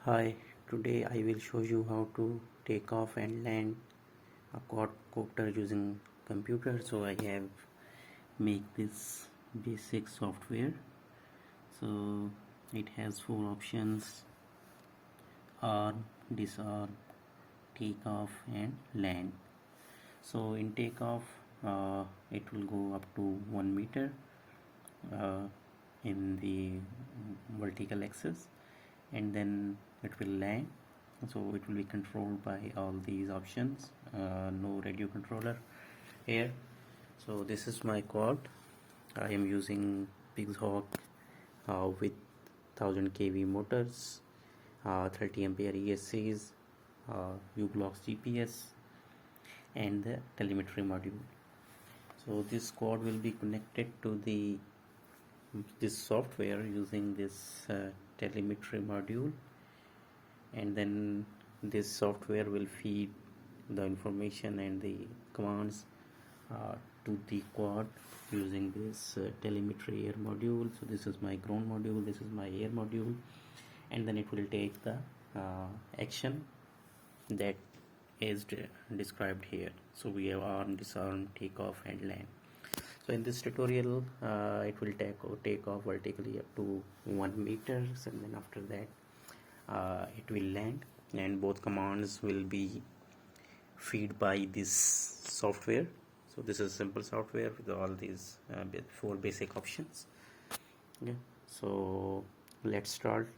Hi, today I will show you how to take off and land a quadcopter using computer. So I have make this basic software. So it has four options: arm, disarm, take off and land. So in takeoff it will go up to 1 meter uh, in the vertical axis, and then it will land. So it will be controlled by all these options. No radio controller here. So this is my quad. I am using Pixhawk with 1000 kV motors, 30 ampere ESCs, u-blox GPS, and the telemetry module. So this quad will be connected to this software using this telemetry module, and then this software will feed the information and the commands to the quad using this telemetry air module. So this is my ground module, this is my air module, and then it will take the action that is described here. So we have arm, disarm, take off and land. So in this tutorial it will take off vertically up to 1 meters, and then after that it will land, and both commands will be feed by this software. So this is simple software with all these four basic options. Okay, so let's start.